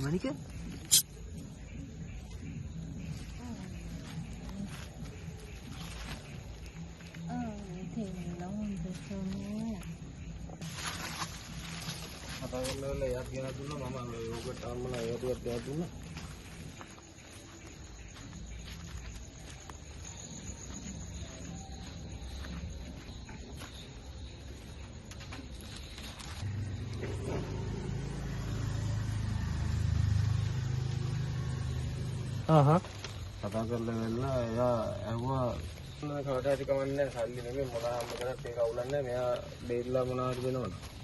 මණික කතා කරලා එයාත් ගෙනත් දුන්නා මම යෝගට් අම්මලා ඒවත් ගෙනත් දුන්නා කතා කරලා වෙලා එයා ඇහුවා කාට හරි කමන්නේ සල්ලි නෙමෙයි මොනවා හම්බ කරත් ඒක අවුලක් නැහැ මෙයා දෙයිලා මොනවද වෙනවද